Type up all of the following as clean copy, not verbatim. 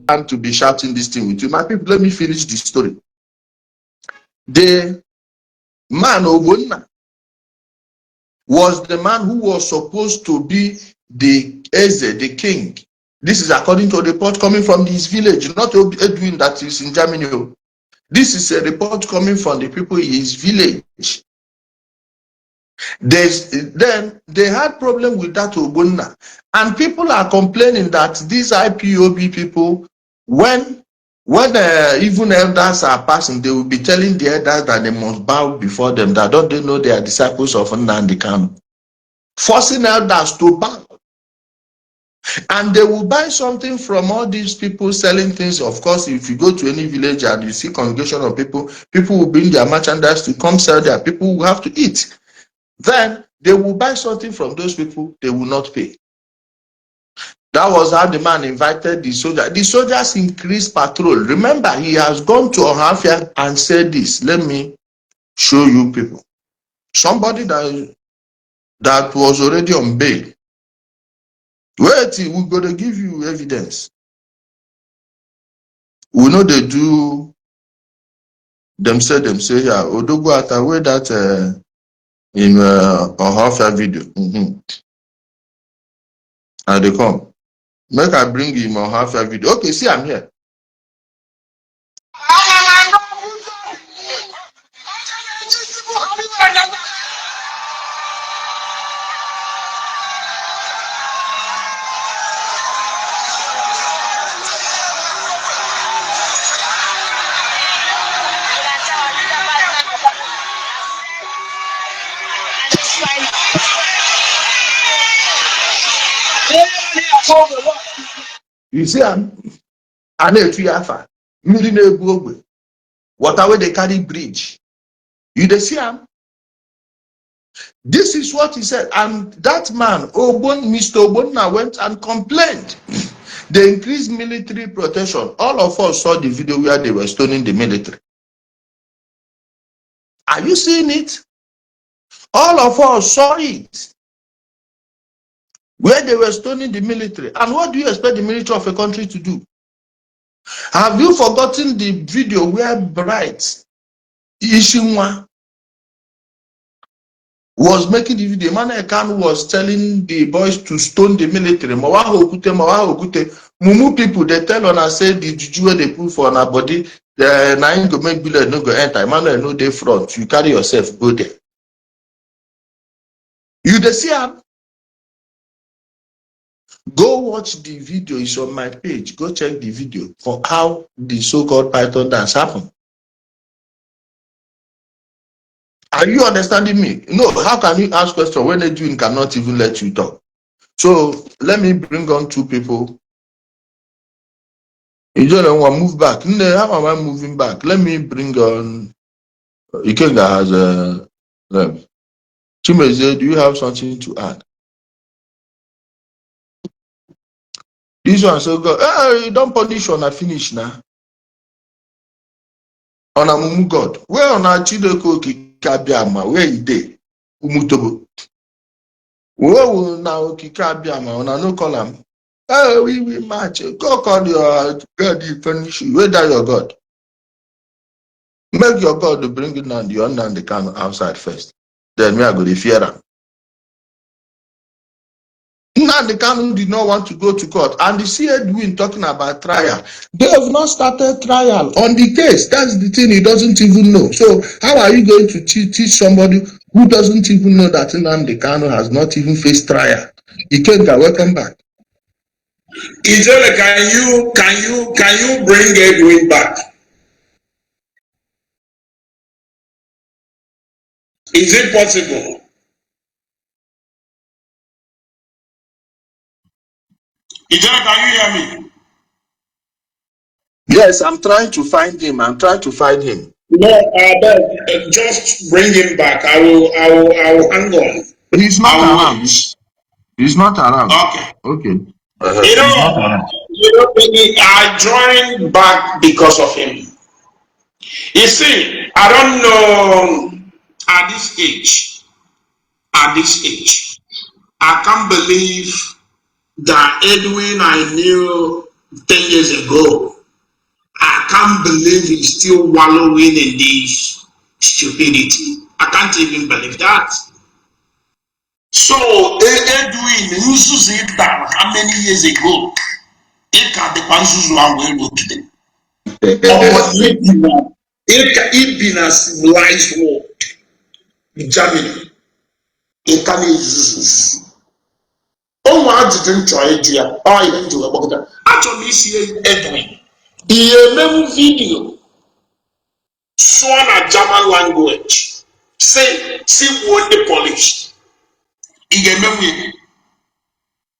time to be shouting this thing with you. My people, let me finish the story. The man Ogbonna was the man who was supposed to be the Eze, the king. This is according to a report coming from his village, not Edwin that is in Germany. This is a report coming from the people in his village. Then they had problem with that Ogbonna, and people are complaining that these IPOB people, when even elders are passing, they will be telling the elders that they must bow before them. That don't they know they are disciples of Nnamdi Kanu, forcing elders to bow. And they will buy something from all these people selling things. Of course, if you go to any village and you see congregation of people, people will bring their merchandise to come sell there. People will have to eat. Then they will buy something from those people, they will not pay. That was how the man invited the soldiers. The soldiers increased patrol. Remember, he has gone to Ohafia and said this. Let me show you people. Somebody that was already on bail. Wait, we're going to give you evidence. We know they do them say, yeah, Odogwata, where that in Ohafia video. And they come. Make I bring him on half a video. Okay, see, I'm here. You see, I'm a 2-year million water where they carry bridge. You see, this is what he said. And that man, Mr. Ogbonna, went and complained. They increased military protection. All of us saw the video where they were stoning the military. Are you seeing it? All of us saw it. Where they were stoning the military. And what do you expect the military of a country to do? Have you forgotten the video where Bright Ishinwa was making the video? Mazi Nnamdi Kanu was telling the boys to stone the military. Mumu people, they tell on us, say the juju where they put for on our body, now you go make bullet, no go enter. Emmanuel, no they front. You carry yourself, go there. You the see am? Go watch the video, it's on my page. Go check the video for how the so-called Python dance happened. Are you understanding me? No, how can you ask questions when Edwin cannot even let you talk? So let me bring on two people. Ijele want move back. How am I moving back? Let me bring on Ikenga has a Chimeze, do you have something to add? This one so good. Hey, don't punish on a finish now. On a mumu God. Where on a chideko kikabiama? Where is they? Umutobo. Where will now kikabiama? On a no column. Oh, we match. Go call your God, you punish you. Where that your God? Make your God to bring it down the Nnamdi Kanu outside first. Then me I go to fear them. Nnamdi Kanu did not want to go to court, and you see Edwin talking about trial. They have not started trial on the case. That's the thing he doesn't even know. So how are you going to teach somebody who doesn't even know that Nnamdi Kanu has not even faced trial? Ikenga, welcome back. Ijele, can you bring Edwin back? Is it possible? Ijele, can you hear me? Yes, I'm trying to find him. No, just bring him back. I will hang on. He's not around. He's not around. Okay. Okay. I joined back because of him. You see, I don't know at this age, I can't believe that Edwin I knew 10 years ago. I can't believe he's still wallowing in this stupidity. I can't even believe that. So, Edwin, who's it down how many years ago? It can't be one way today. It been a civilized world. Germany. It can't use. Oh, I didn't try it here. I didn't do about that. Actually, see Edwin. He made video. Sworn a German language. Say what the police. He gave me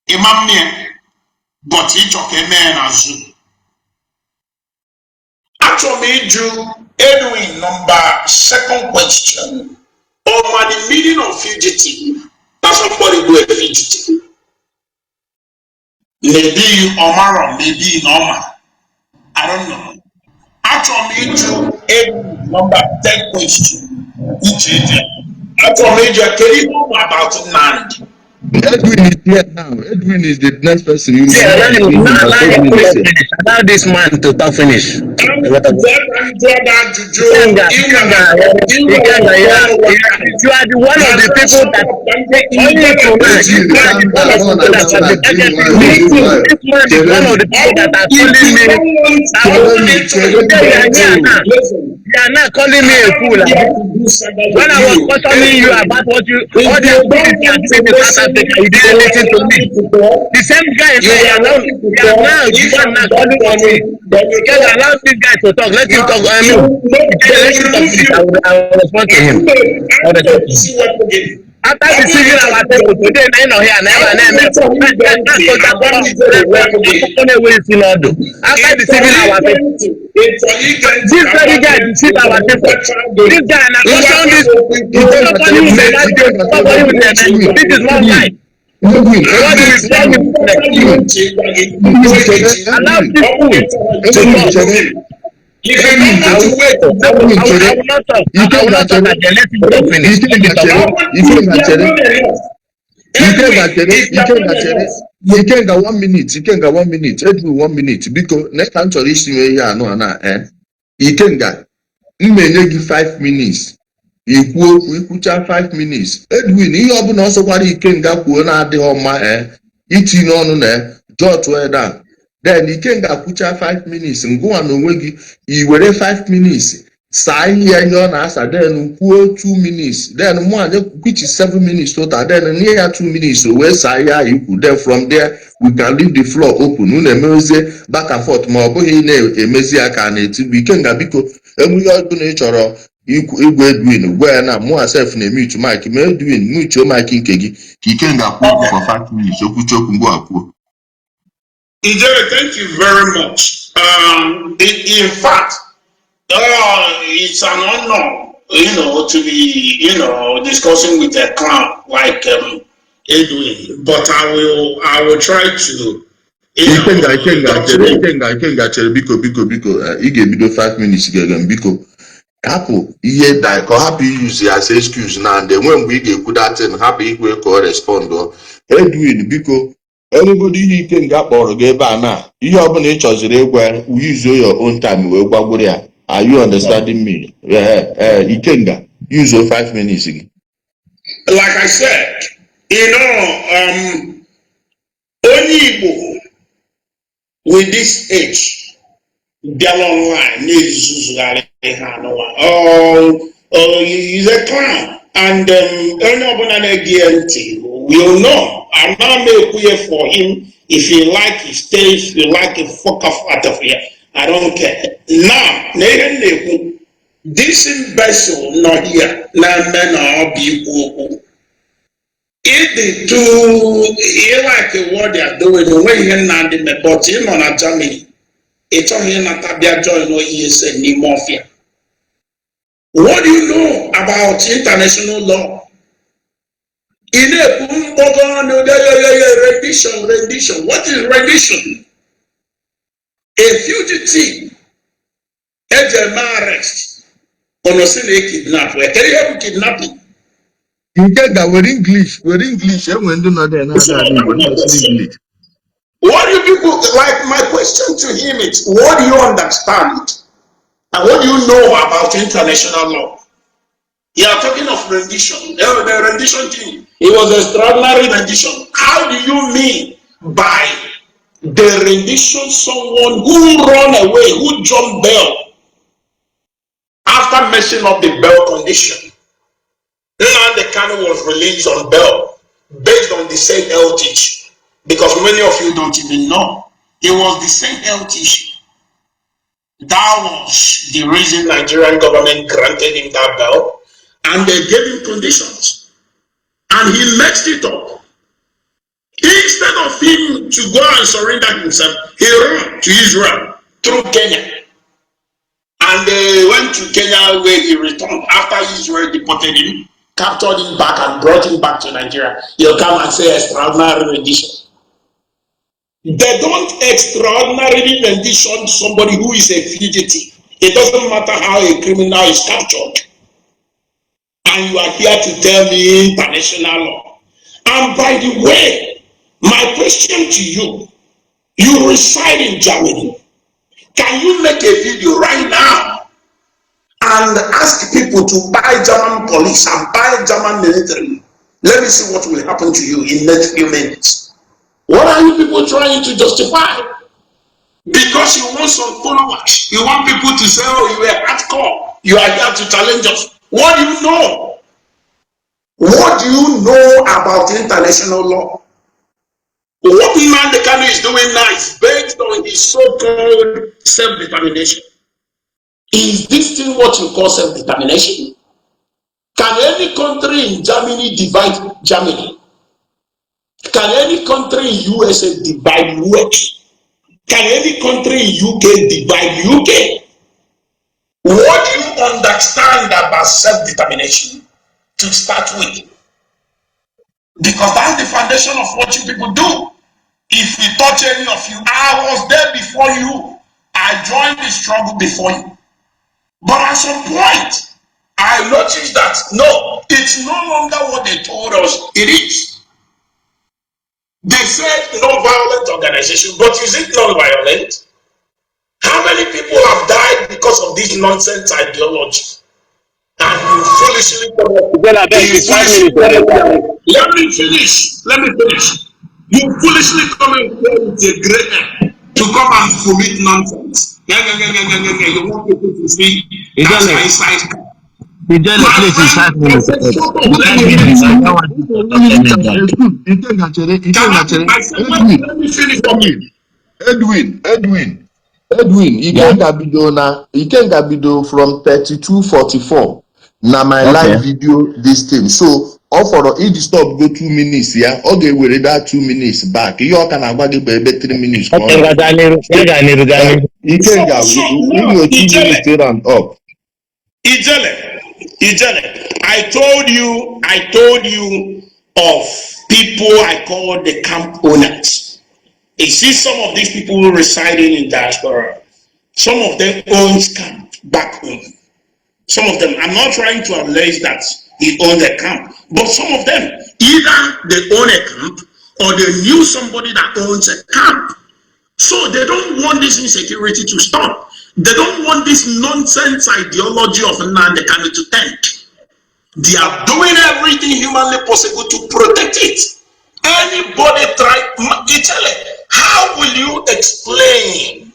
a man, but he took a man as you. Actually, Drew, Edwin, second question. Over the meaning of fugitive. That's somebody do a fugitive. Maybe Omar, maybe normal. I don't know. Actually, Drew, Edwin, 10 question. Ijele. Actually, Drew, can you know about Nnamdi? Edwin is here now. Edwin is the next person. You allow this man to talk finish. You are the one of the people that only tonight. This man is one of the people that are telling me you are not calling me a fool. When I was questioning you about what you all the activities you are doing in South Africa, you didn't listen to me. The same guy you are now calling on me. Just allow this guy to talk. Let him talk. Let him talk. I will respond to him. After receiving our people today, never after receiving our people, this very guy deceive our people. This guy and I question this. This is not right. What do we say? Allow this fool to talk. You can wait. I will not talk. You cannot talk again. Let him talk finish. You can go 1 minute. You can go 1 minute. Edwin 1 minute. Because next time to listen to you, you can go. You may give 5 minutes. You put 5 minutes. Edwin, you have also what you can go on the home. Eating on there. Jot where down. Then you can go put 5 minutes and go on the you were 5 minutes. Say here your answer, then 2 minutes, then one which is 7 minutes total, then near 2 minutes. So where say you could then from there we can leave the floor open. Back and forth, more we can go because we are doing each other. You Edwin, where now more self in a mute mic, may doing mute your mic in Kegi. He can go for 5 minutes. So put your go. Ijele, thank you very much. In fact, it's an honor, to be, discussing with a clown like Edwin. But I will try to. I can get because he gave me the 5 minutes again because Apple here that happy use as excuse now. Then when we get good at it, happy will correspond or Edwin because. Anybody he can get or get now. You have an where we use your own time. Are you understanding me? You can get use your 5 minutes again. Like I said, only Igbo with this age, they're online. He's a clown, and we'll know. I'm not making for him. If you like, he stays. If you like, he fuck off out of here. I don't care. Now, this imbecile not here. Now, men are people. If they do, you like what they are doing, when you're not in the but you know not Germany. It's on here not Tabia join or ESN ni mafia. What do you know about international law? In a rendition. What is rendition? A fugitive, a German arrest, or a kidnap. Where can you have kidnapping? You can go with English. With English, when do not English. What do people people, like my question to him is, what do you understand and what do you know about international law? You are talking of rendition. The rendition thing, it was extraordinary rendition. How do you mean by the rendition someone who run away, who jumped bail after messing up the bail condition? Nnamdi Kanu was released on bail based on the same health issue, because many of you don't even know. It was the same health issue. That was the reason Nigerian government granted him that bail, and they gave him conditions, and he messed it up. Instead of him to go and surrender himself, he ran to Israel through Kenya. And they went to Kenya where he returned after Israel deported him, captured him back and brought him back to Nigeria. He'll come and say extraordinary rendition. They don't extraordinarily rendition somebody who is a fugitive. It doesn't matter how a criminal is captured. And you are here to tell me international law. And by the way, my question to you, you reside in Germany. Can you make a video right now and ask people to buy German police and buy German military? Let me see what will happen to you in the next few minutes. What are you people trying to justify? Because you want some followers. You want people to say, oh, you are hardcore. You are here to challenge us. What do you know? What do you know about international law? What Nnamdi Kanu is doing now is based on his so-called self-determination. Is this thing what you call self-determination? Can any country in Germany divide Germany? Can any country in USA divide US? Can any country in UK divide UK? What do you understand about self-determination to start with? Because that's the foundation of what you people do. If we touch any of you, I was there before you. I joined the struggle before you. But at some point, I noticed that no, it's no longer what they told us it is. They said non-violent organization, but is it non-violent? How many people have died because of this nonsense ideology? And you foolishly come up. Let me finish. You foolishly come in here with a great man to come and commit nonsense. You want people to see that's my side. Ijele, please, it's 5 minutes. Let me finish. Edwin, Ikenga Bido from 3244. Now my live video this thing. So for each stop go 2 minutes, yeah. Okay, we read that 2 minutes back. You can have 3 minutes. Ikenga, we 2 minutes straight and up. Ijele, I told you of people I call the camp owners. You see some of these people residing in diaspora. Some of them own camp back home. Some of them, I'm not trying to allege that he owned a camp, but some of them, either they own a camp or they knew somebody that owns a camp. So they don't want this insecurity to stop. They don't want this nonsense ideology of Nnamdi Kanu to end. They are doing everything humanly possible to protect it. Anybody try, Ijele, how will you explain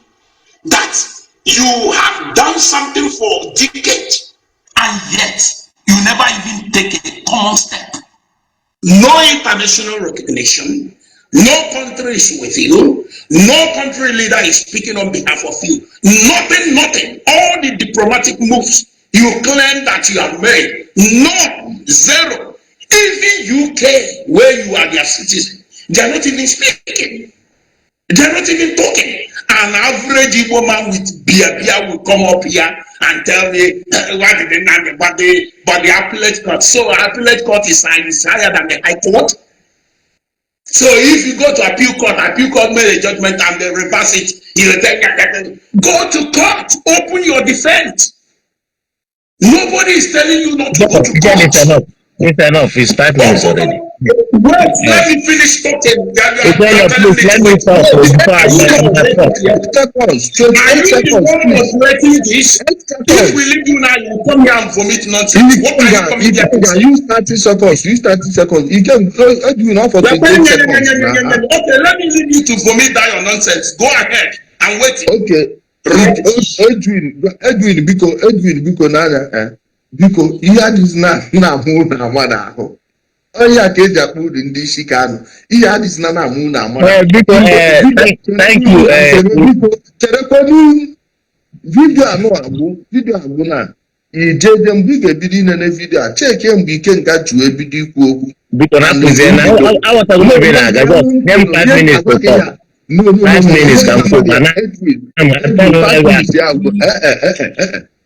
that you have done something for decades and yet you never even take a common step? No international recognition, no country is with you, no country leader is speaking on behalf of you. Nothing. All the diplomatic moves you claim that you have made, no, zero. Even UK, where you are their citizen, they are not even speaking. They are not even talking. An average Igbo man with beer will come up here and tell me why did they not, but the appellate court. So appellate court is higher than the high court. So if you go to appeal court made a judgment and they reverse it, go to court, open your defense. Nobody is telling you not to go to court. It's enough. It's 5 minutes already. Wait, let me finish talking. Ijele, please let me talk before I talk. Are you the one moderating this? If we leave you now, you come here and vomit nonsense. What are you coming here to say? Use 30 seconds. Use 30 seconds. You can do not for 20 seconds. Okay, let me leave you to vomit that your nonsense. Go ahead. I'm waiting. Okay. Edwin, biko nanya. Biko, ihe adịghị na amụ na amada ahụ. Onye a ka eji akpọ uri ndị isi Kanu. Ihe adịghị na amụ na amada. Biko, thank you. Biko, cherekwanu vidio anụ agwụ na ijeje mgbe ị ga-ebido inene vidio a cheki mgbe ike nga jụọ ebido ikwu okwu. Biko na pụzie na aghọtago m ebe na-aga. Just give me 5 minutes to talk. 5 minutes ka m kwụba na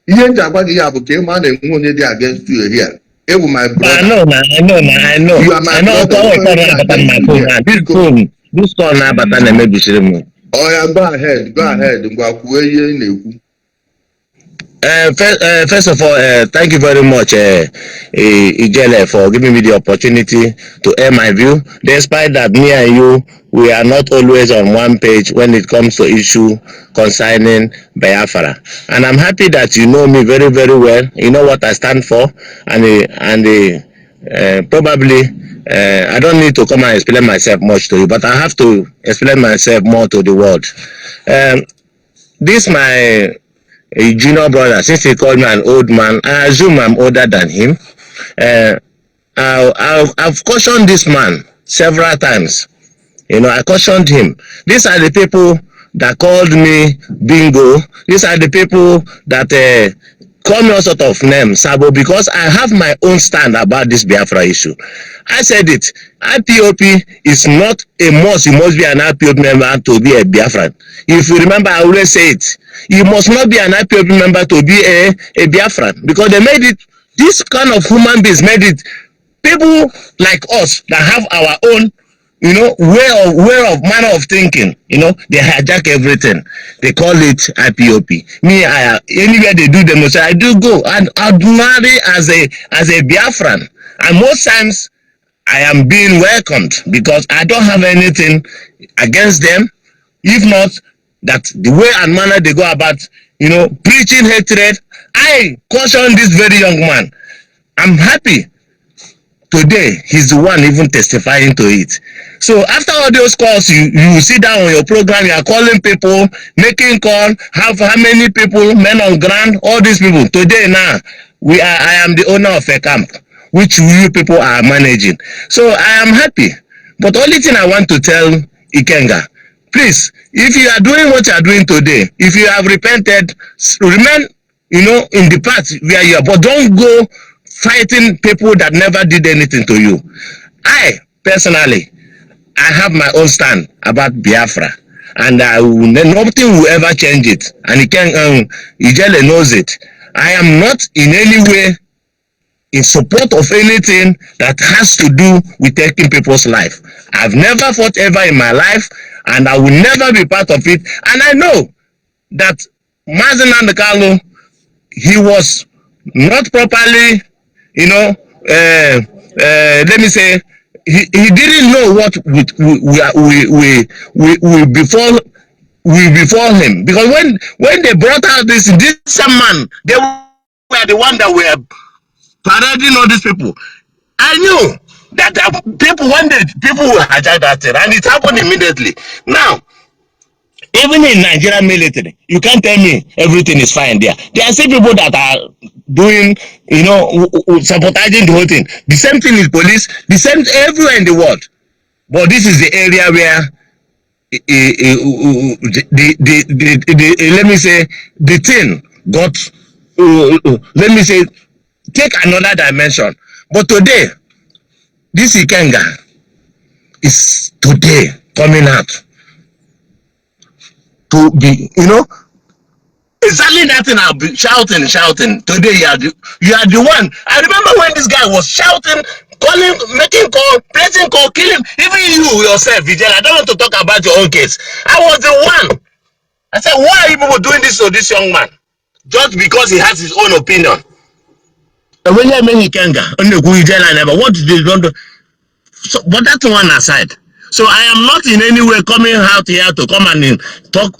ihe nji agwa gị ya bụ ka ị ma na-enwe onye dị against you here. Ewu my brother. I know. You are my brother. This call na-abata na-emebisiri m. Oh yeah, go ahead. Ngwa kwuo ihe ị na-ekwu. First of all, thank you very much, Ijele, for giving me the opportunity to air my view. Despite that, me and you, we are not always on one page when it comes to issue concerning Biafra. And I'm happy that you know me very, very well. You know what I stand for, and probably I don't need to come and explain myself much to you, but I have to explain myself more to the world. This my a junior brother, since he called me an old man, I assume I'm older than him. I've cautioned this man several times. You know, I cautioned him. These are the people that called me bingo. These are the people that call me all sort of names, Sabo, because I have my own stand about this Biafra issue. I said it. IPOP is not a must. You must be an IPOP member to be a Biafran. If you remember, I always say it. You must not be an IPOP member to be a Biafran, because they made it. This kind of human beings made it. People like us that have our own, you know, way of manner of thinking, you know, they hijack everything. They call it IPOP. Me, anywhere they do demonstration, I do go and ordinary as a Biafran, and most times I am being welcomed because I don't have anything against them. If not that the way and manner they go about, you know, preaching hatred, I caution this very young man. I'm happy. Today, he's the one even testifying to it. So after all those calls, you sit down on your program, you are calling people, making call, how many people, men on ground, all these people. Today now, I am the owner of a camp, which you people are managing. So I am happy. But the only thing I want to tell Ikenga, please, if you are doing what you are doing today, if you have repented, remain, you know, in the path where you are, but don't go fighting people that never did anything to you. I, personally, I have my own stand about Biafra, and nothing will ever change it. And Ijele knows it. I am not in any way in support of anything that has to do with taking people's life. I've never fought ever in my life, and I will never be part of it. And I know that Mazi Nnamdi Kanu, he was not properly, you know, let me say, he didn't know what we before him, because when they brought out this man, they were the one that were parading all these people. I knew that people will hijack that thing, and it happened immediately. Now, even in Nigerian military, you can't tell me everything is fine there. There are still people that are doing, you know, sabotaging the whole thing. The same thing is police, the same everywhere in the world. But this is the area where, let me say, the thing got, let me say, take another dimension. But today, this Ikenga is today coming out to be, you know, exactly that thing. I'll be shouting. Today you are the one. I remember when this guy was shouting, calling, making call, placing call, killing. Even you yourself, Ijele, I don't want to talk about your own case. I was the one. I said, why are you people doing this to this young man? Just because he has his own opinion. And when you mean Ikenga, what did they do? So, but that one aside. So I am not in any way coming out here to come and talk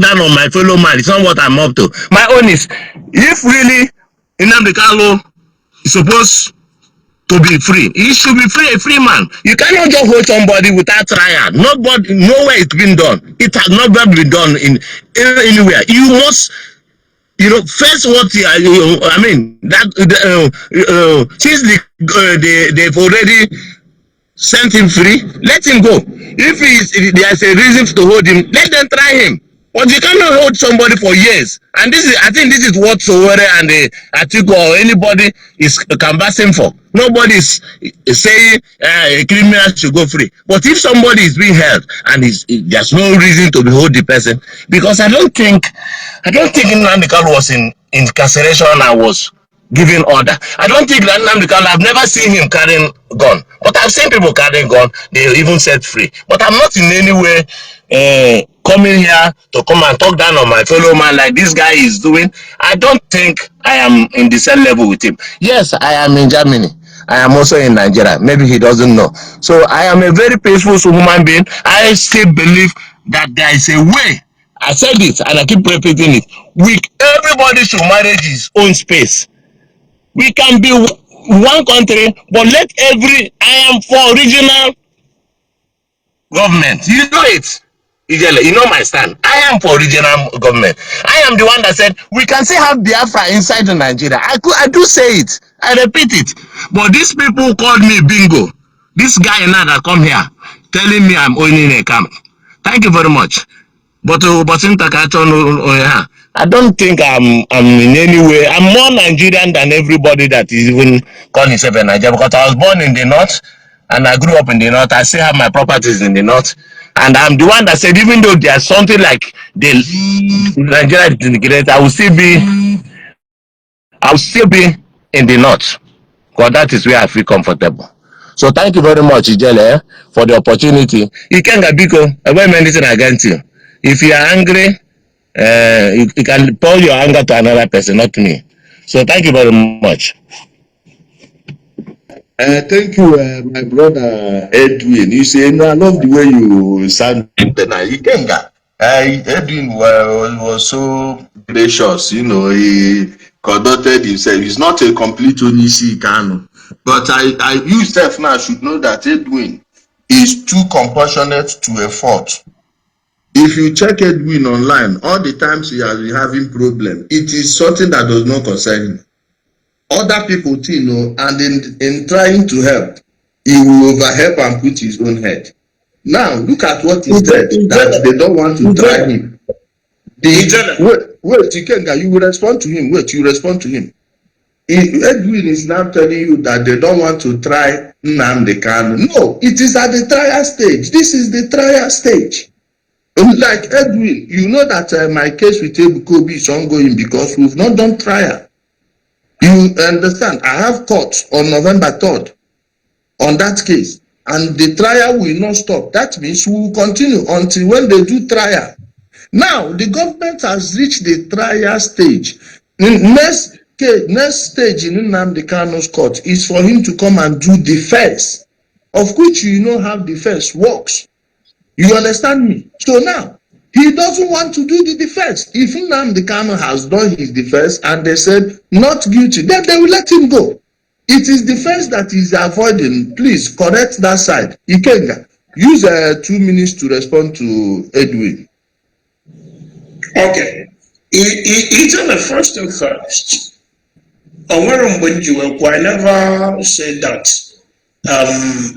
down on my fellow man. It's not what I'm up to. My own is, if really Nnamdi Kanu is supposed to be free, he should be free, a free man. You cannot just hold somebody without trial. Nobody, nowhere it's been done. It has not been done in anywhere. You must, first what I mean that since they've already sent him free, let him go. If there's a reason to hold him, let them try him. But you cannot hold somebody for years. And I think this is what Sowore and Atiku or anybody is canvassing for. Nobody is saying a criminal should go free. But if somebody is being held and there's no reason to hold the person, because I don't think Nnamdi Kanu was in incarceration and was giving order. I don't think that Nnamdi Kanu, I've never seen him carrying gun, but I've seen people carrying gun. They even set free. But I'm not in any way coming here to come and talk down on my fellow man like this guy is doing. I don't think I am in the same level with him. Yes, I am in Germany. I am also in Nigeria. Maybe he doesn't know. So I am a very peaceful human being. I still believe that there is a way. I said it and I keep repeating it. Everybody should manage his own space. We can be one country, but I am for regional government. You know it. Ijele, you know my stand. I am for regional government. I am the one that said we can still have Biafra inside Nigeria. I do say it. I repeat it. But these people called me bingo. This guy now that come here telling me I'm owning a camp. Thank you very much. But I don't think I'm in any way. I'm more Nigerian than everybody that is even calling himself a Nigerian, because I was born in the north and I grew up in the north. I still have my properties in the north, and I'm the one that said even though there's something like the Nigeria disintegrate, I will still be in the north, because that is where I feel comfortable. So thank you very much, Ijele, for the opportunity. Ikenga Biko, I won't anything against you. If you are angry, you can pour your anger to another person, not me. So thank you very much. Thank you, my brother Edwin. You say, no, I love the way you sound. Edwin was so gracious, he conducted himself. He's not a complete Onisi Kanu. But you self now should know that Edwin is too compassionate to a fault. If you check Edwin online, all the times he has been having problem, it is something that does not concern him. Other people too, and in trying to help, he will overhelp and put his own head. Now look at what he said, that they don't want to try him. Wait, Ikenga, you will respond to him. Wait, you respond to him. Edwin is now telling you that they don't want to try Nnamdi Kanu. No, it is at the trial stage. This is the trial stage. Like Edwin, you know that my case with Ebukobi is ongoing because we've not done trial. You understand? I have court on November 3rd on that case, and the trial will not stop. That means we will continue until when they do trial. Now, the government has reached the trial stage. Next stage in Nnamdi Kanu's court is for him to come and do defense, of which you know how defense works. You understand me? So now, he doesn't want to do the defense. If Nnamdi Kanu has done his defense and they said not guilty, then they will let him go. It is defense that is avoiding. Please correct that side. Ikenga, use 2 minutes to respond to Edwin. Okay. It's on the first and first. I never said that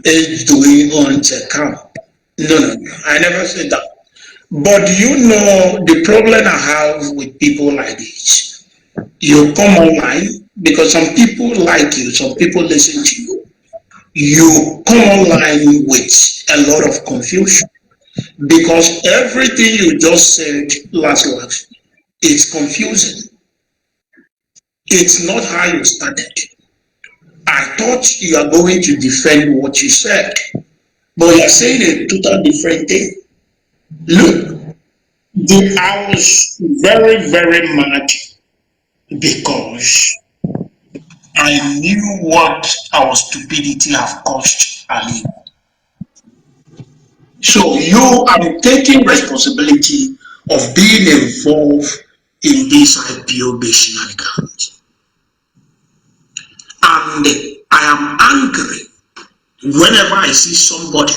Edwin owns a camp. No, I never said that. But the problem I have with people like this, you come online because some people like you, some people listen to you. You come online with a lot of confusion because everything you just said last, it's confusing. It's not how you started. I thought you are going to defend what you said, but you're saying a total different thing. Look, I was very, very mad because I knew what our stupidity have cost Ala Igbo. So you are taking responsibility of being involved in this IPOB shenanigans. And I am angry whenever I see somebody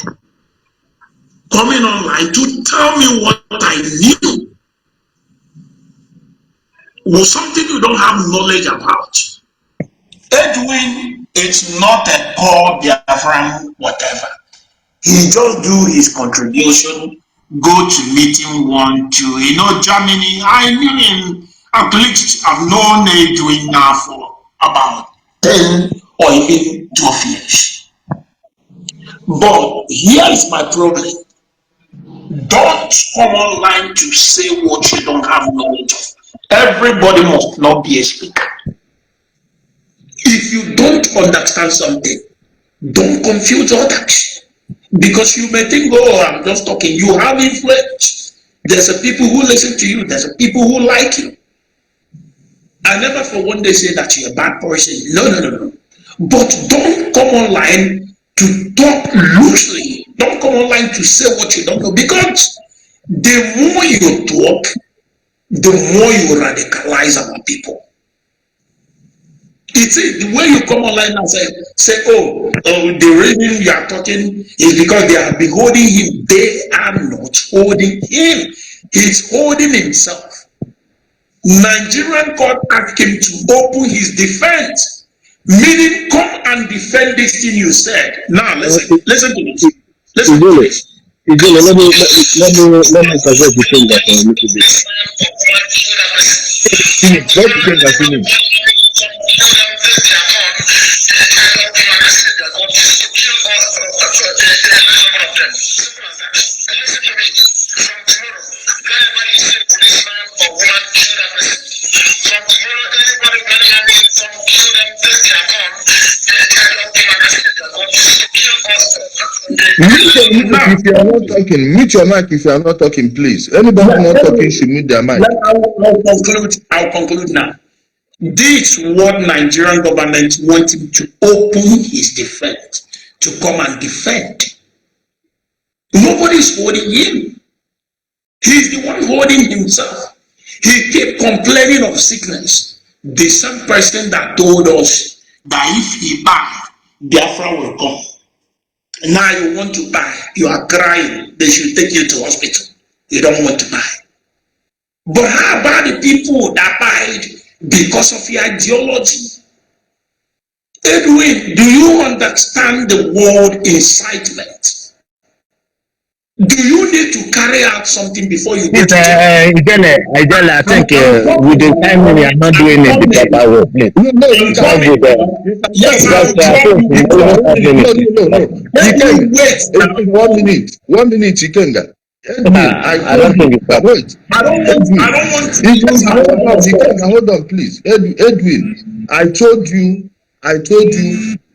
coming online to tell me what I knew was something you don't have knowledge about. Edwin is not a poor Biafran whatever. He just do his contribution, go to meeting 1, 2. You know, Germany, I knew him, at least I've known Edwin now for about 10 or even 12 years. But here is my problem. Don't come online to say what you don't have knowledge of. Everybody must not be a speaker. If you don't understand something, don't confuse others. Because you may think, oh, I'm just talking. You have influence. There's a people who listen to you. There's a people who like you. I never for one day say that you're a bad person. No. But don't come online to talk loosely. Don't come online to say what you don't know. Because the more you talk, the more you radicalize our people. It's the way you come online and say, oh, the reason you are talking is because they have been holding him. They are not holding him. He's holding himself. Nigerian court asked him to open his defense, meaning come and defend this thing you said. Now listen to this. Listen to this. Ijele, let me suggest the thing that a little bit. If you are not talking, mute your mic if you are not talking, please. Anybody not talking should mute their mic. I'll conclude now. This what Nigerian government wants him to open his defense, to come and defend. Nobody is holding him. He's the one holding himself. He kept complaining of sickness. The same person that told us that if he buy, Biafra will come. Now you want to buy, you are crying, they should take you to hospital. You don't want to buy. But how about the people that buy because of your ideology? Edwin, do you understand the word incitement? Do you need to carry out something before you get to Ijele, I think with the time we are not doing it the proper way, please. No. Yes, no. 1 minute. 1 minute, Ikenga. I don't think it's wait. I don't want hold on, please. Edwin, I told you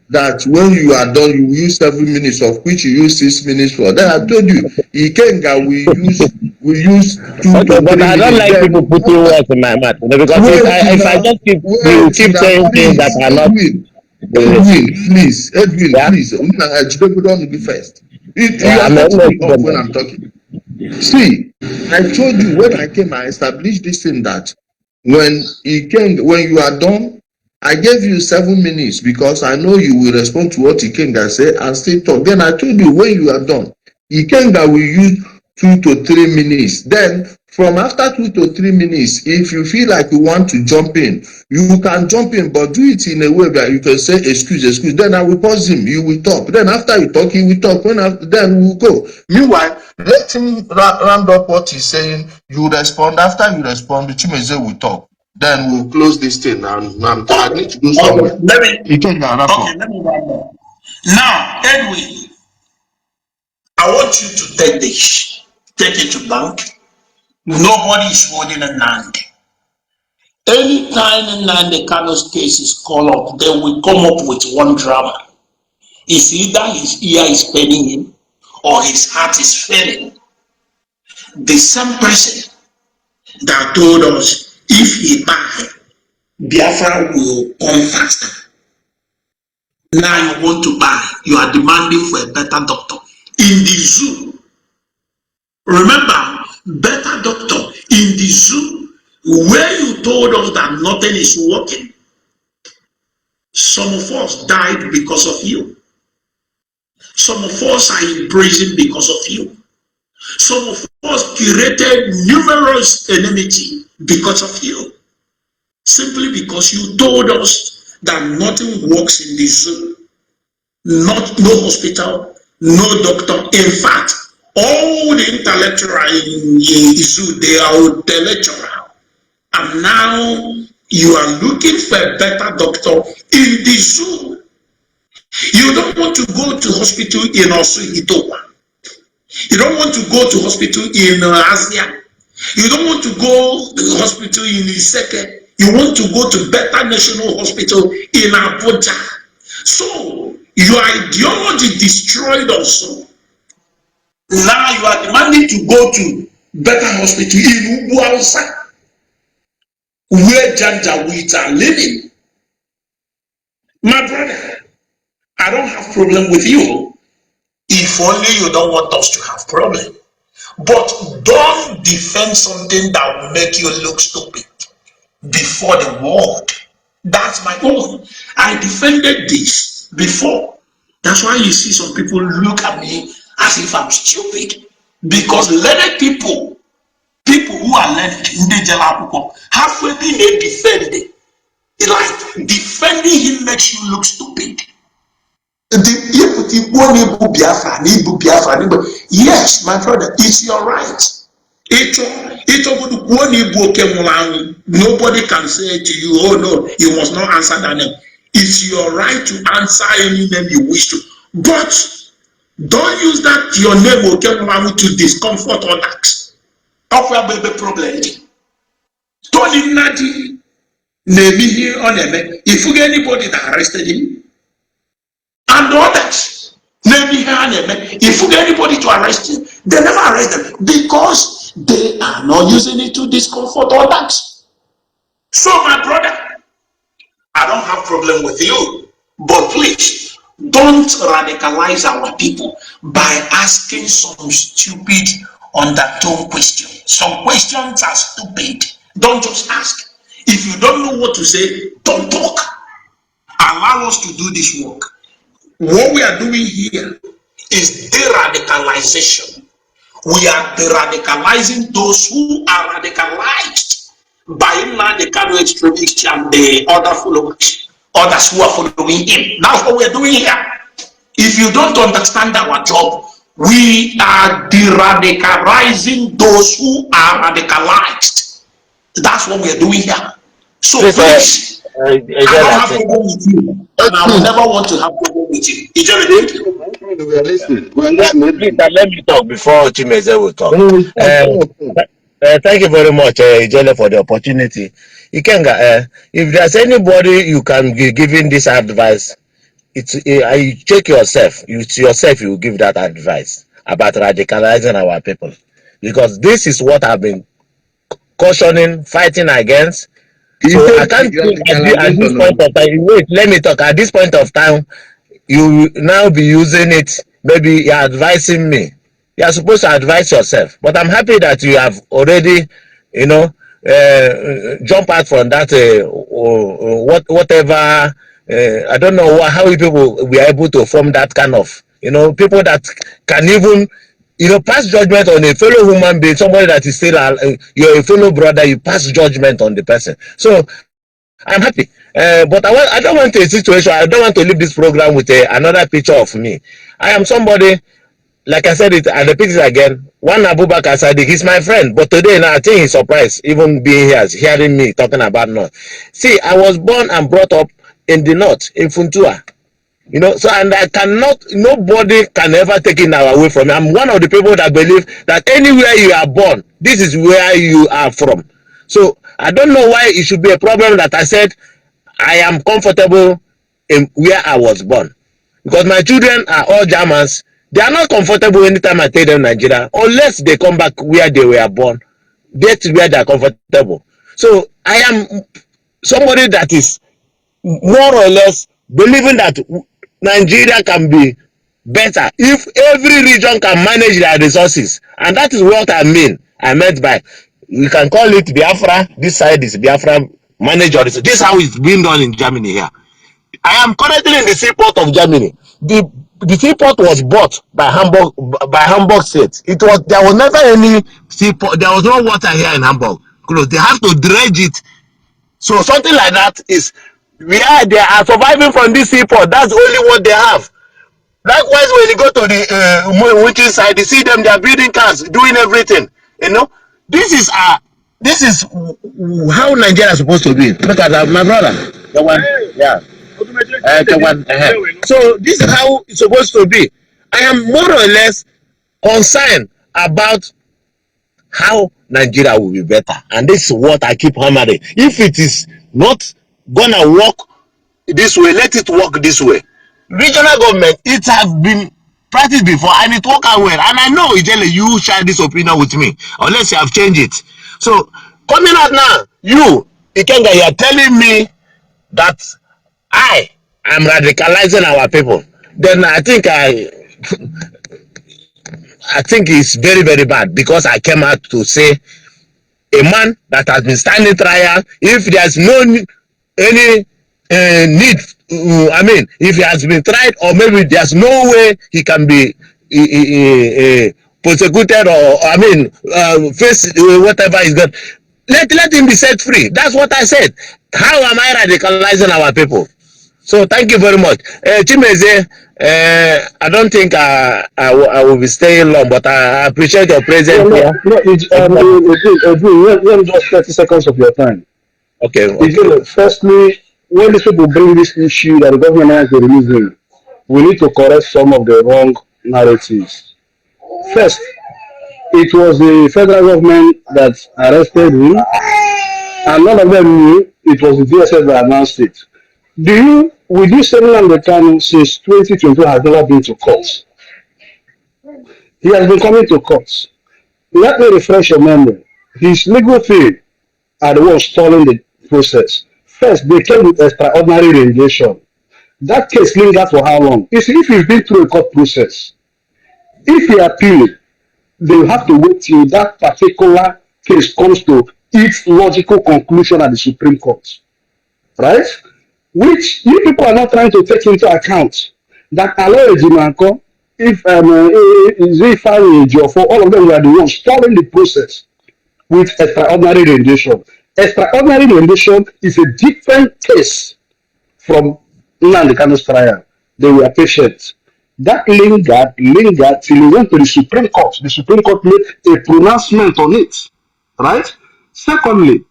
that when you are done, you will use 7 minutes, of which you use 6 minutes for. Then I told you, Ikenga we use 2 okay, to 3 but I don't like people putting words in my mouth, because if I just keep saying things that are not. Edwin, please. I don't be first. You are cutting me off when I'm talking. See, I told you when I came, I established this thing that when you are done, I gave you 7 minutes because I know you will respond to what Ikenga said and still talk. Then I told you when you are done, Ikenga will use 2 to 3 minutes. Then from after 2 to 3 minutes, if you feel like you want to jump in, you can jump in, but do it in a way that you can say excuse. Then I will pause him. You will talk. Then after you talk, he will talk. Then we'll go. Meanwhile, let him round up what he's saying. You respond. After you respond, the Chimeze will talk. Then we'll close this thing. I need to do something. Let me wrap up. Now, Edwin, I want you to take this. Take it to bank. Nobody is holding a land. Anytime Nnamdi Kanu's case is called up, they will come up with one drama. It's either his ear is paining him or his heart is failing. The same person that told us if he buy, Biafra will come faster. Now you want to buy, you are demanding for a better doctor. In the zoo, Remember, better doctor in the zoo where you told us that nothing is working. Some of us died because of you. Some of us are in prison because of you. Some of us created numerous enmity because of you. Simply because you told us that nothing works in the zoo. No hospital, no doctor. In fact, all the intellectual in the zoo, they are intellectual. And now you are looking for a better doctor in the zoo. You don't want to go to hospital in Osuhitowa. You don't want to go to hospital in Asia. You don't want to go to the hospital in Iseke. You want to go to better national hospital in Abuja. So your ideology destroyed also. Now you are demanding to go to better hospital in Ubuausa, where Janjaweeds are living. My brother, I don't have problem with you. If only you don't want us to have problem. But don't defend something that will make you look stupid before the world. That's my own. I defended this before. That's why you see some people look at me as if I'm stupid. Because learned people who are learned in the Jalapuko, have been defended. Like defending him makes you look stupid. Yes, my brother, it's your right. Nobody can say to you, oh no, you must not answer that name. It's your right to answer any name you wish to. But don't use that your name to discomfort others. Of your baby problem. Tony Nadi, if you get anybody that arrested him, and others, if you get anybody to arrest him, they never arrest them because they are not using it to discomfort others. So, my brother, I don't have problem with you, but please don't radicalize our people by asking some stupid undertone questions. Some questions are stupid. Don't just ask. If you don't know what to say, don't talk. Allow us to do this work. What we are doing here is deradicalization. We are deradicalizing those who are radicalized by Nnamdi Kanu extremists and the other followers, others who are following him. That's what we are doing here. If you don't understand our job, we are deradicalizing those who are radicalized. That's what we are doing here. So please, I don't have problem with you, and I will never want to have problem with you. Ijele, we are listening. Please, let me talk before Chimeze will talk. Thank you very much, Ijele, for the opportunity. Ikenga, if there's anybody you can be giving this advice, I check yourself. It's yourself you give that advice about radicalizing our people, because this is what I've been cautioning, fighting against. So I can't think at this point of time. Wait, let me talk. At this point of time, you now be using it. Maybe you're advising me. You're supposed to advise yourself. But I'm happy that you have already, jump out from that. Whatever. I don't know how people were able to form that kind of, people that can even, pass judgment on a fellow human being, somebody that is still, you're a fellow brother, you pass judgment on the person. So I'm happy. But I don't want a situation, I don't want to leave this program with another picture of me. I am somebody, like I said it, and repeat it again, one Abubakar Sadiq, he's my friend, but today now I think he's surprised, even being here, hearing me talking about North. See, I was born and brought up in the North, in Funtua. So, and I cannot, nobody can ever take it away from me. I'm one of the people that believe that anywhere you are born, this is where you are from. So I don't know why it should be a problem that I said I am comfortable in where I was born. Because my children are all Germans. They are not comfortable anytime I take them Nigeria, unless they come back where they were born. That's where they are comfortable. So I am somebody that is more or less believing that Nigeria can be better if every region can manage their resources, and that is what I meant by, we can call it Biafra. This side is Biafra, manage your resources. This is how it's being done in Germany here. I am currently in the seaport of Germany. The seaport was bought by Hamburg State. There was never any seaport. There was no water here in Hamburg. They have to dredge it. So something like that is where they are surviving from this seaport. That's only what they have. Likewise, when you go to the winter side, you see them. They are building cars, doing everything. You know, this is how Nigeria is supposed to be. Look at that, my brother. The one, yeah. So this is how it's supposed to be. I am more or less concerned about how Nigeria will be better, and this is what I keep hammering. If it is not gonna work this way, let it work this way. Regional government, it has been practiced before and it worked out well. And I know, Ijele, you share this opinion with me, unless you have changed it. So coming out now, you Ikenga, you are telling me that I am radicalizing our people. Then I think it's very, very bad, because I came out to say a man that has been standing trial, if there's no any need, if he has been tried, or maybe there's no way he can be prosecuted, or face whatever is good, let him be set free. That's what I said. How am I radicalizing our people? So thank you very much. Chimeze, I don't think I will be staying long, but I appreciate your presence here. Let me just 30 seconds of your time. Okay. Firstly, when these people bring this issue that the government has been releasing, we need to correct some of the wrong narratives. First, it was the federal government that arrested him, and none of them knew it was the DSS that announced it. Would you say Nnamdi Kanu since 2022 has never been to court? He has been coming to court. Let me refresh your memory. His legal team are the ones stalling the process. First, they came with extraordinary rendition. That case lingered for how long? If you've been through a court process, if you appeal, they will have to wait till that particular case comes to its logical conclusion at the Supreme Court. Right? Which you people are not trying to take into account that Ala Igbo, for all of them were the ones following the process with extraordinary rendition. Extraordinary rendition is a different case from Nnamdi Kanu's trial. They were patient. That lingered till it went to the Supreme Court. The Supreme Court made a pronouncement on it. Right? Secondly,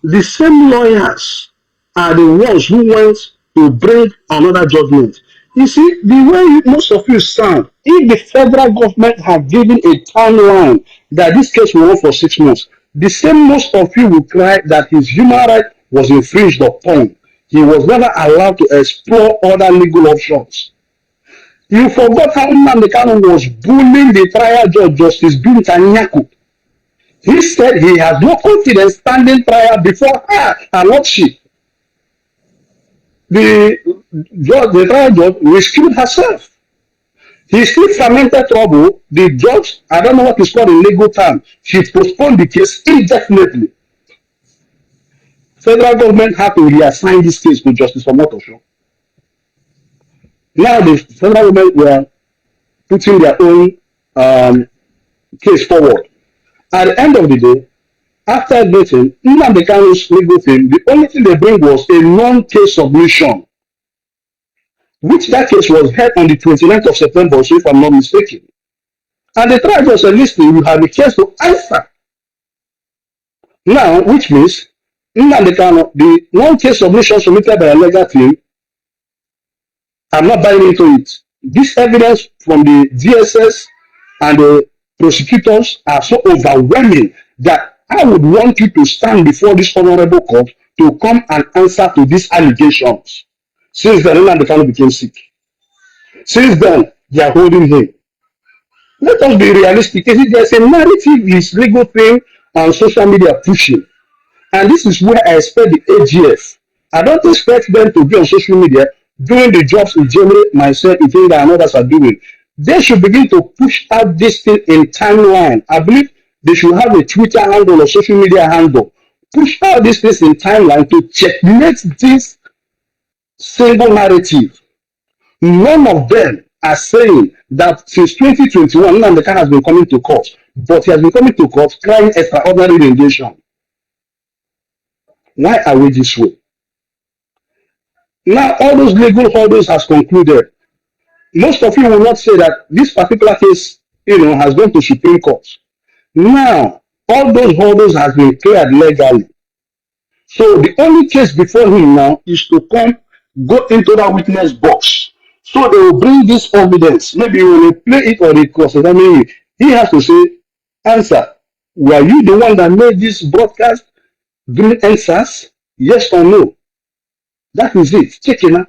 the same lawyers are the ones who went to bring another judgment. You see, the way most of you sound, if the federal government had given a timeline that this case will run for 6 months, the same most of you will cry that his human right was infringed upon. He was never allowed to explore other legal options. You forgot how Nnamdi Kanu was bullying the trial judge, Justice Binta Nyako. He said he has no confidence standing trial before her lordship. The trial judge rescued herself. He still fermented trouble. The judge, I don't know what is called in legal term, she postponed the case indefinitely. Federal government had to reassign this case to Justice Omotosho. Now the federal government were putting their own case forward. At the end of the day, after getting Nnamdi Kanu's legal team, the only thing they bring was a non-case submission, which that case was held on the 29th of September, so if I'm not mistaken. And the trial judge said, listen, you have a case to answer. Now, which means Nnamdi Kanu, the non-case submission submitted by a legal team, I'm not buying into it. This evidence from the DSS and the prosecutors are so overwhelming that I would want you to stand before this honorable court to come and answer to these allegations. Since then, Nnamdi Kanu became sick. Since then, they are holding him. Let us be realistic. There's a narrative his legal thing on social media pushing. And this is where I expect the AGF. I don't expect them to be on social media doing the jobs Ijele, myself, Ijele, and others are doing. They should begin to push out this thing in timeline. I believe they should have a Twitter handle or social media handle. Push out these things in timeline to checkmate this single narrative. None of them are saying that since 2021, Nnamdi Kanu has been coming to court, but he has been coming to court crying extraordinary rendition. Why are we this way? Now, all those legal hurdles has concluded. Most of you will not say that this particular case, has gone to Supreme Court. Now, all those hurdles has been cleared legally. So the only case before him now is to go into that witness box. So they will bring this evidence. Maybe when they play it or they cross-examine you, he has to say, answer, were you the one that made this broadcast during answers? Yes or no? That is it. Check it out.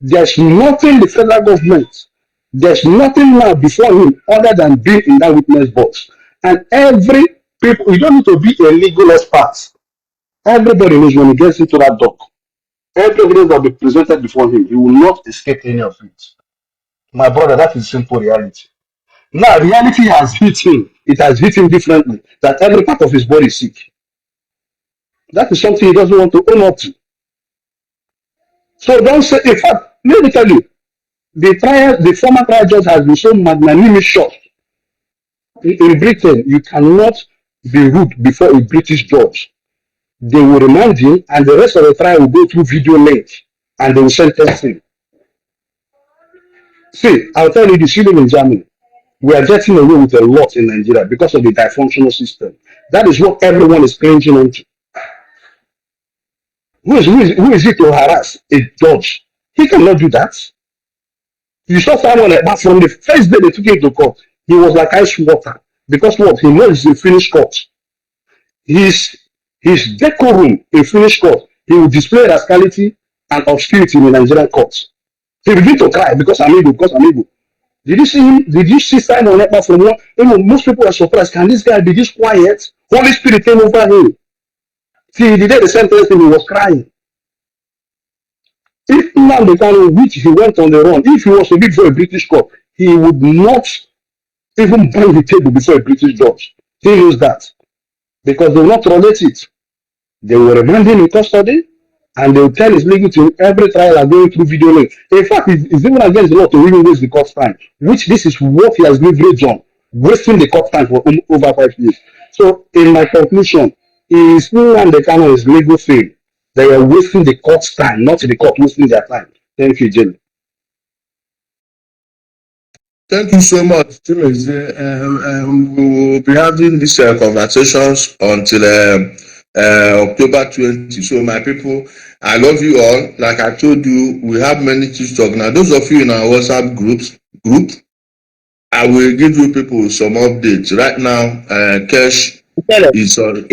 There's nothing the federal government, there's nothing now before him other than being in that witness box. And every people, you don't need to be a legal expert. Everybody knows when he gets into that dock, every evidence that will be presented before him, he will not escape any of it. My brother, that is simple reality. Now, reality has hit him. It has hit him differently. That every part of his body is sick. That is something he doesn't want to own up to. So don't say, in fact, let me tell you, the former trial judge has been so magnanimous short. In Britain, you cannot be rude before a British judge. They will remand him, and the rest of the trial will go through video link, and they will sentence him. See, I'll tell you this, you live in Germany. We are getting away with a lot in Nigeria because of the dysfunctional system. That is what everyone is clinging on to. Who is it to harass a judge? He cannot do that. You saw someone like that from the first day they took him to court. He was like ice water. Because what? He knows in finished court. His decorum in finished court, he will display rascality and obscurity in the Nigerian courts. He began to cry because I'm able. Did you see him? Did you see Simon Ekpa from one? Most people are surprised. Can this guy be this quiet? Holy Spirit came over him. See, the day they sentenced him, he was crying. If Nnamdi Kanu, which he went on the run, if he was to be before a British court, he would not even bang the table before a British judge. He knows that. Because they will not tolerate it. They will remand him in custody, and they will tell his legal team every trial are going through video link. In fact, it's even against the law to even waste the court time, which this is what he has leveraged on, wasting the court time for over 5 years. So, in my conclusion, is Nnamdi Kanu's legal thing. They are wasting the court's time, not the court wasting their time. Thank you, Ijele. Thank you so much, Timothy. We will be having these conversations until October 20. So, my people, I love you all. Like I told you, we have many things to talk. Now, those of you in our WhatsApp group, I will give you people some updates. Right now, Kesh is on.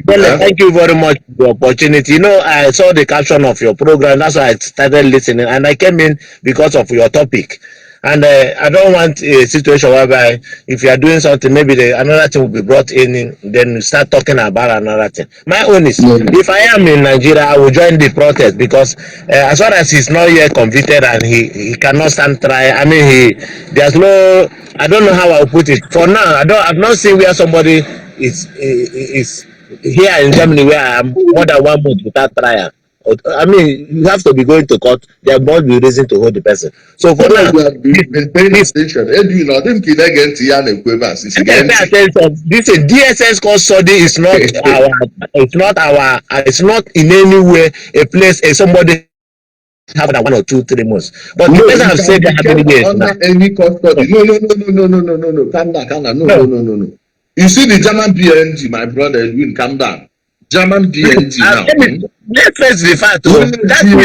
Thank you very much for the opportunity. I saw the caption of your program. That's why I started listening, and I came in because of your topic. And I don't want a situation whereby if you are doing something, maybe another thing will be brought in, then you start talking about another thing. My own is, if I am in Nigeria, I will join the protest because as far as he's not yet convicted and he cannot stand trial, I mean, there's no, I don't know how I'll put it. For now, I've not seen where somebody is here in Germany where I am more than 1 month without trial. I mean, you have to be going to court. There must be reason to hold the person. So for now, been paying attention. Edwin, I think you get pay attention. This is DSS custody is not it's not in any way a place somebody have that 1 or 2, 3 months. But the person have said that how many years now? Any custody? No. Calm down. No. You see the German PNG, my brother Edwin, calm down. German PNG now. Let's face the fact. That's not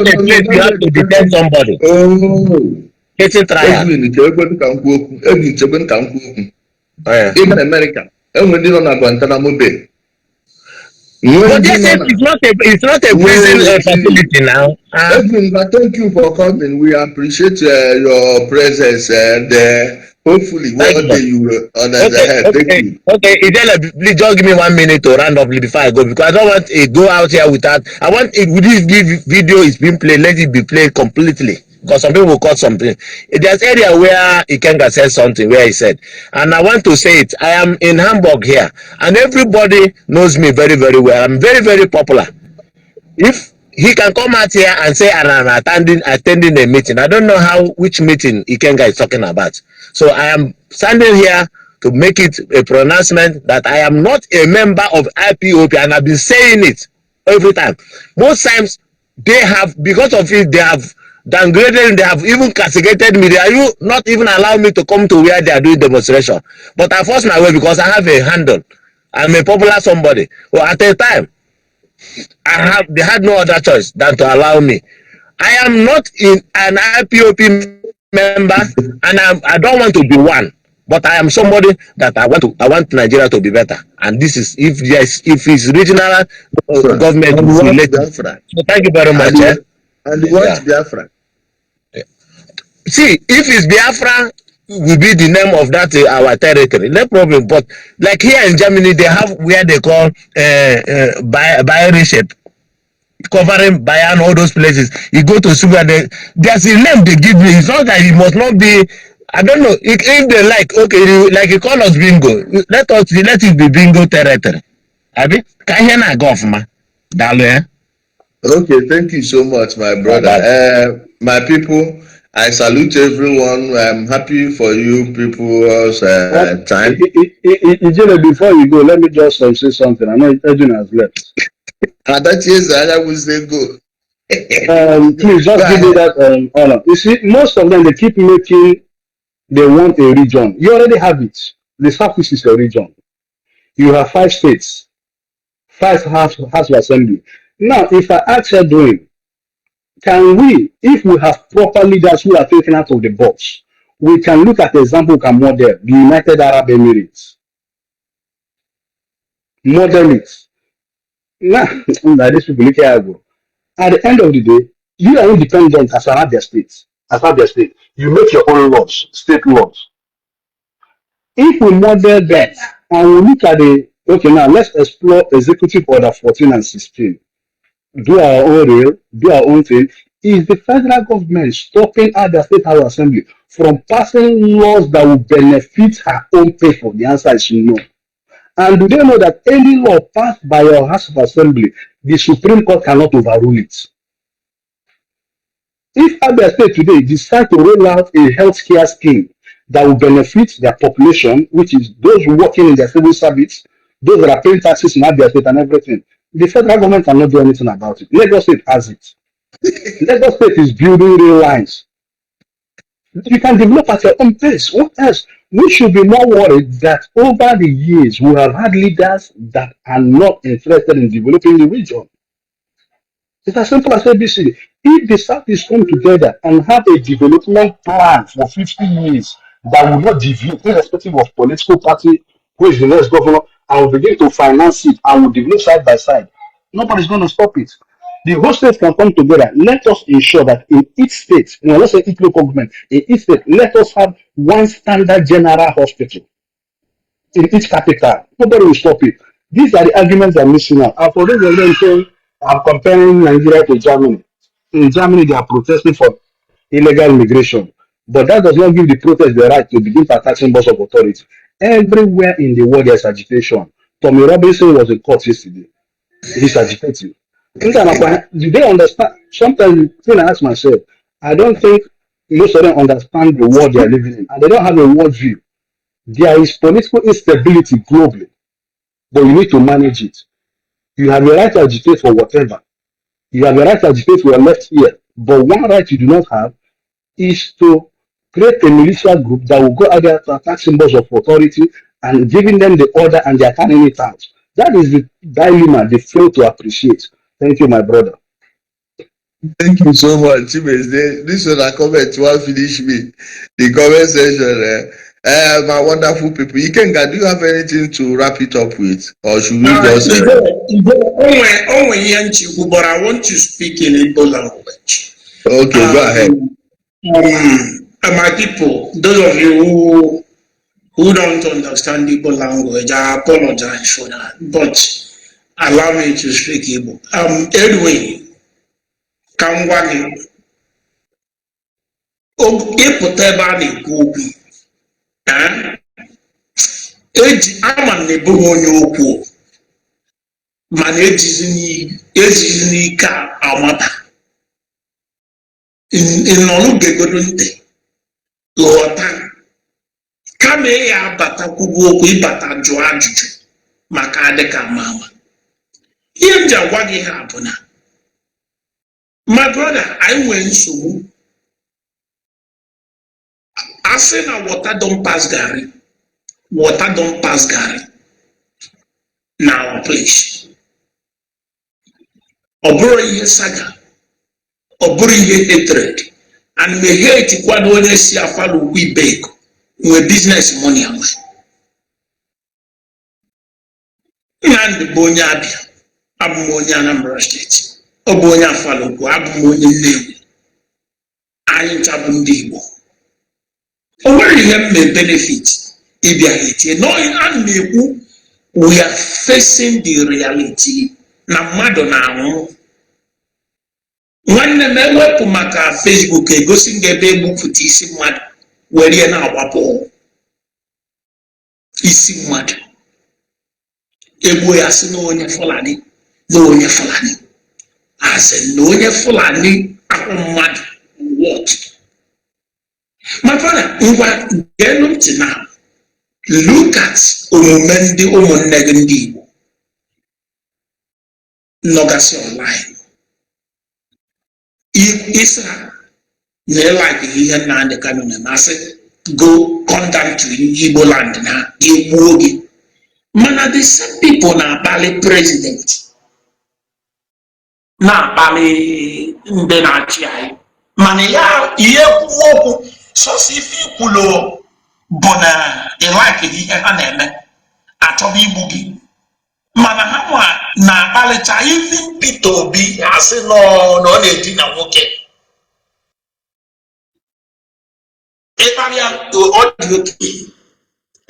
a place you have to defend somebody. Getting trial. In America, when they on Guantanamo Bay. But it's not a prison facility now. Edwin, thank you for coming. We appreciate your presence there. Hopefully, one day you will understand. Thank you. Okay. Ijele, please just give me 1 minute to round up before I go, because I don't want to go out here without. I want it, with this video is being played, let it be played completely, because some people will cut something. There's area where Ikenga said something where he said, and I want to say it. I am in Hamburg here, and everybody knows me very, very well. I'm very, very popular. If he can come out here and say I'm attending a meeting, I don't know which meeting Ikenga is talking about. So I am standing here to make it a pronouncement that I am not a member of IPOP, and I've been saying it every time. Most times they have, because of it, they have downgraded, they have even castigated me. They are you not even allow me to come to where they are doing demonstration. But I force my way because I have a handle. I'm a popular somebody. Well, at a time, they had no other choice than to allow me. I am not in an IPOP member, and I don't want to be one, but I am somebody that I want Nigeria to be better. And this is if it's regional government is related. So thank you very much. And you want Biafra? See, if it's Biafra, will be the name of that our territory, no problem. But like here in Germany, they have where they call Bayerische, covering Bayern, all those places. You go to Sugar, there's a name they give me. It's not that it must not be. I don't know if they like. Okay, like you call us bingo. Let it be bingo territory. Abi, can you not go ma? Dale. Okay, thank you so much, my brother. My people, I salute everyone. I'm happy for you people's time. Ijele, before you go, let me just say something. I know Edwin has left. That is I will say go. Please just give me that honor. You see, most of them, they keep making, they want a region. You already have it. The Southeast is a region. You have 5 states, 5 House of Assembly. Now, if I ask Edwin, can we, if we have proper leaders who are thinking out of the box, we can look at the example, we can model the United Arab Emirates. Model it. Now, these people look at it. At the end of the day, you are independent as an their state. You make your own laws, state laws. If we model that and we look at now let's explore Executive Order 14 and 16. Do our own thing. Is the federal government stopping other state house assembly from passing laws that will benefit her own people? The answer is no. And do they know that any law passed by your House of Assembly, the Supreme Court cannot overrule it? If Abia State today decide to roll out a healthcare scheme that will benefit their population, which is those working in their civil service, those that are paying taxes in Abia State and everything, the federal government cannot do anything about it. Lagos State has it. Lagos State is building rail lines. You can develop at your own pace. What else? We should be more worried that over the years we have had leaders that are not interested in developing the region. It's as simple as ABC. If the Southeast come together and have a development plan for 50 years that will not deviate, irrespective of political party, who is the next governor, and will begin to finance it and will develop side by side, nobody's going to stop it. The whole state can come together. Let us ensure that in each state, let's say each local government, in each state, let us have one standard general hospital in each capital. Nobody will stop it. These are the arguments that are missing out. And for those of them saying, I'm comparing Nigeria to Germany. In Germany, they are protesting for illegal immigration. But that does not give the protest the right to begin attacking boss of authority. Everywhere in the world, there's agitation. Tommy Robinson was in court yesterday. He's agitating. Do they understand? Sometimes when I ask myself, I don't think most of them understand the world they are living in. And they don't have a world view. There is political instability globally. But you need to manage it. You have the right to agitate for whatever. You have the right to agitate for your left ear. But one right you do not have is to create a militia group that will go out there to attack symbols of authority and giving them the order and they are carrying it out. That is the dilemma they fail to appreciate. Thank you, my brother. Thank you so much. This was a comment to finish me. The comment section. My wonderful people. Ikenga, do you have anything to wrap it up with? Or should we just but I want to speak in Igbo language. Okay, go ahead. My people, those of you who don't understand Igbo language, I apologize for that. But allow me to speak Igbo. Edwin, Kangwagi, ịpụta ebe a na-ekwu okwu ama m na-ebu onye okwu mana ejizi n'ike amata ịnọrụgegodo ntị ghọta kama ya abatakwugo okwu ịbata jụọ ajụjụ maka adịka ama ama. Ihe m ji agwa gị ha bụ na my brother, anyị nwere nsogbu. I say na water don't pass Gary. Water don't pass Gary. Now, please. Oboro ihe saga. Oboro ihe hatred. And me hate kwa onye si afalu we beg. We business money away. Nandi bonya abia. Abu monya Anambra State. Obonya afalu kwa abu monya Nnewi. Anyị ntabu ndị Igbo. O nwere ihe may benefit ịbịa no, we are facing the reality na mmadụ na-anwụ. Nwanne m ewepụ maka Facebook egosi nga ebe egbupụta isi mmadụ were ya na-agbapụ isi mmadụ egbuo ya sị na onye Fulani asị na onye Fulani ahụ mmadụ what? My brother, now, look at Umumendi Umunegandi Nogasi online. Isa, they like here now the canon and I said, go contact to Igbo land now, Igbo. Man, the same people now, Bali president. Now, Bali Benachai. Man, yeah, so if you pull bona like ihe ha na-eme achọba igbu gị mana ha na akpalịcha even Peter Obi asị na ọ na-eji na nwoke ịkparịa ọ dị oke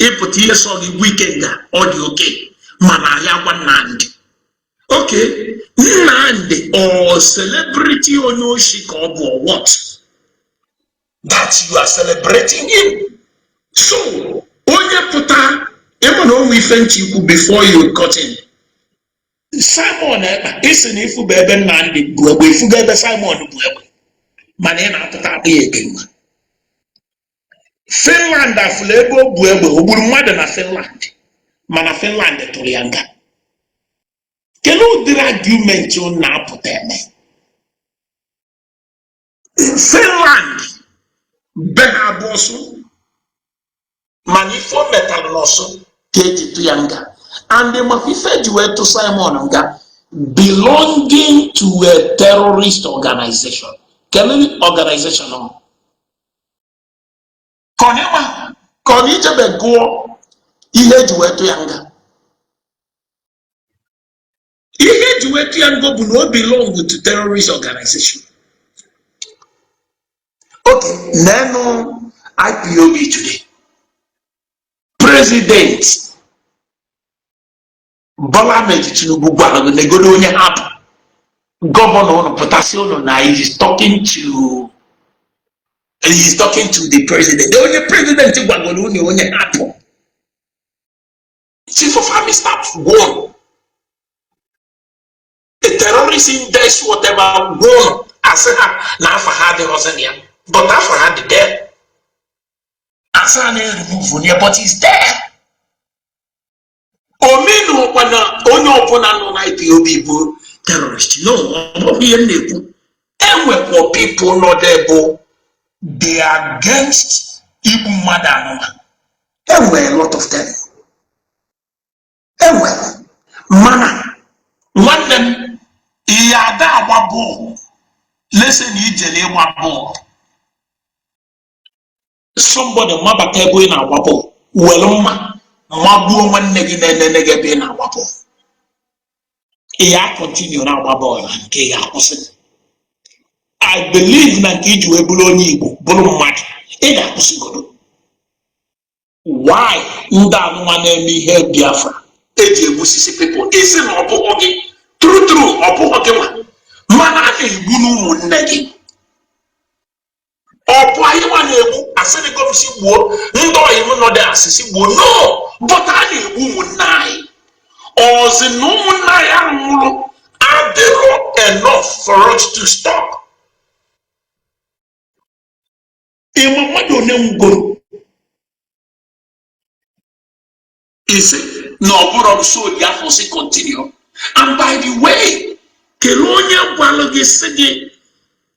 ịpụta ihe sọ gị weekend ọ dị oke mana ya gwa Nnamdi okay Nnamdi or celebrity onye oshi ka ọ bụ what that you are celebrating him. So, onye puta, even though we thank you before you cut in. Simon, listen, if you bebe Nnamdi, if you bebe Simon, manena puta be again. Finland aflebo buebe, oburu mada na Finland. Mana Finland torianga. Kelo dira argument yo na puta me. Finland. Bena boso manifo metal noso keji to yanga and the mafife juwe to Simon nga belonging to a terrorist organization. Kelly organization no konema konije be go ihe juwe to yanga ihe juwe to yanga bu no belong to terrorist organization. Okay, Nano IPOB today. President Bola Ahmed Tinubu Gwarago Negodo onye hapụ. Governor on Potassium na is talking to the president. The only president Gwarago onye hapụ. Chief of Army Staff won. The terrorist index whatever won. Asena na afa ha de Rosania. But after had the death, Asana remove on but he's there. Omino onyo opona no IPOB terrorist. No, not here nebu. And for people not there, they are against Igbo Madano. There were a lot of them. There were mana one them yada wabo. Listen, Ijele wabo. Somebody mabata boy na wapo weloma mabu wanne gi nege be na wapo ya continue na wapo nke ya kwụsị. I believe na nke iji wee bụrụ onye Igbo bụrụ mmadụ ị ga-akwụsịgodo. Why ndị anụmanụ na-eme ihe Biafra eji egbusisi people isi na ọ bụghị gị true ọ bụghị gị mana a na-egbu n'ụmụnne gị. Ọ bụ anyị nwa na-egbu asịrị gọmisi gbuo ndị oyibo nọ dị asịsị gbuo no but a na-egbu ụmụnne anyị. Ọzi na ụmụnne anyị ahụ nwụrụ adịrọ enough for us to stop. Ịma mmadụ onye nwugoro isi na ọ bụrụ nso dị afọ si continue. And by the way, kelee onye gwalụ gị sị gị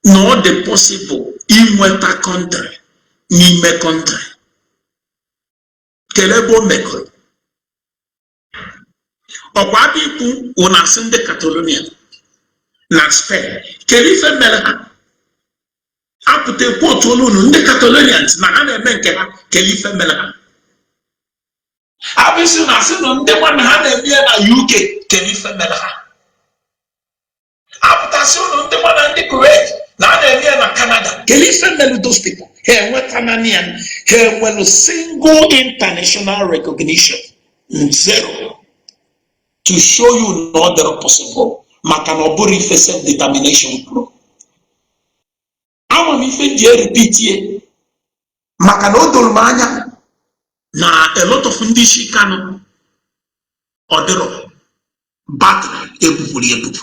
na ọ dị possible inweta country n'ime country. Kelee ebe o mekọrọ. Ọkwa abịa ikwu ụna asị ndị Catalonia na Spain kelee ife mere ha apụta ekwu otu olu unu ndị Catalonians na ha na-eme nke ha kelee ife mere ha. Abịsị na asị na ndị nwanne ha na-eme ya na UK kelee ife mere ha. Apụtasị ụlọ ndị nwanne ndị Kuwait na a na-eme ya na Canada kelee ife mere those people. Ha enweta naanị ya ha enwere single international recognition zero to show you na ọ dịrị possible maka na ọ bụrụ ife self-determination kwuru. Ama m ife ji repeat maka na o doro m anya na a lot of ndị isi Kanu ọ dịrọ batrị ebupụrụ ebupụ.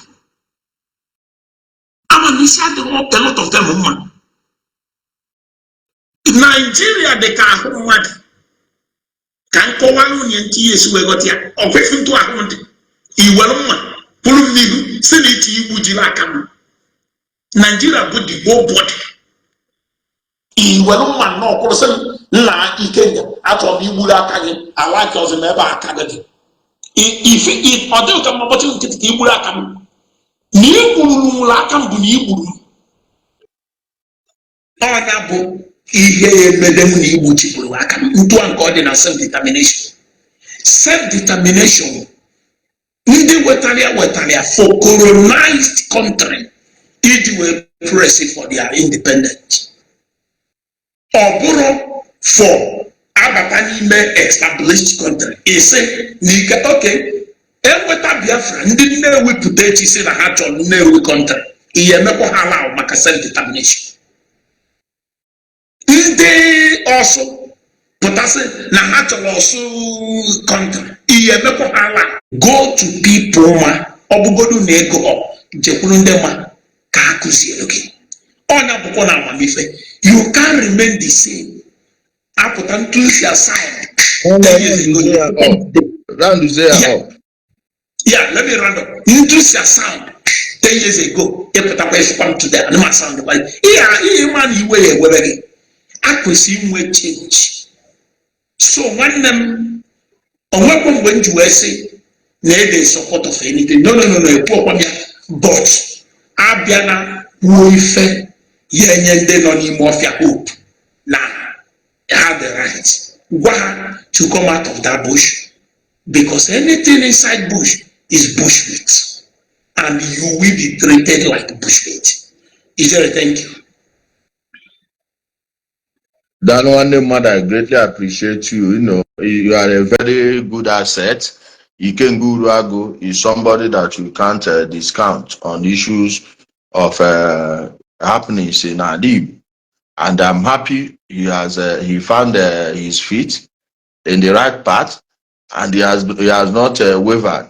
Ama m isi adịrọ a lot of them mma. Nigeria dị ka ahụ mmadụ ka nkọwa nwunye ntinye esi wee ghọta ya ọkwefu ntụ ahụ ndị iwere mma pụrụ m n'ihu si na iti igbu jiri aka m. Nigeria bụ the whole body. Iwere mma nnọọ kwụrụ sị nna Ikenga achọrọ m igburu aka gị ala ka ọzọ n'ebe aka gị dị ọ dịghị ka mgbọchị nkịtị ka igburu aka m na igburu aka m bụ na igburu m. Ọnya bụ ihe emede m na igbuchipụrụ aka m ntụa nke ọ dị na self-determination. Self-determination ndị wetara ya for colonized country iji wee press for their independence. Ọ bụrụ for abata n'ime established country ise n'ike oke enweta Biafra ndị na-ewepụta echi si na ha chọrọ Nnewi country ihe emekwa ha allow maka self-determination. Ndị ọsụ pụtasị na ha chọrọ ọsụ country ihe emekwa ha allow go to people ma ọ bụgodu na ego jekwuru ndị ma ka ha kụziere gị. Ọnya bụkwa na amamife you can remain the same. Apụta ntụsi aside. Yeah, let me round up. Ntụsi aside 10 years ago epụtakwa esikwa to the animal sound. Ihe man iwe ya ewebe gị akwesị inwe change. So nwanne m onwekwa mgbe m ji wee sị na ede support of anything. No ekwu ọkwa ya but abịa na wuo ife ya enye ndị nọ n'ime ọfịa hope na have the right gwa ha to come out of that bush because anything inside bush is bushmeat and you will be treated like bushmeat. Ijele, thank you. Dan one mother, I greatly appreciate you. You know, you are a very good asset. Ikengu Ruago is somebody that you can't discount on issues of happenings in Ala Igbo. And I'm happy he found his feet in the right path, and he has not wavered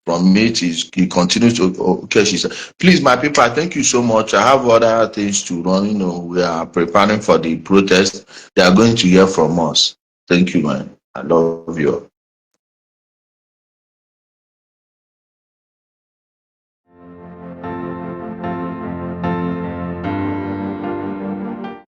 from it. He continues to okay. She said, "Please, my people, thank you so much. I have other things to run. You know, we are preparing for the protest. They are going to hear from us. Thank you, man. I love you."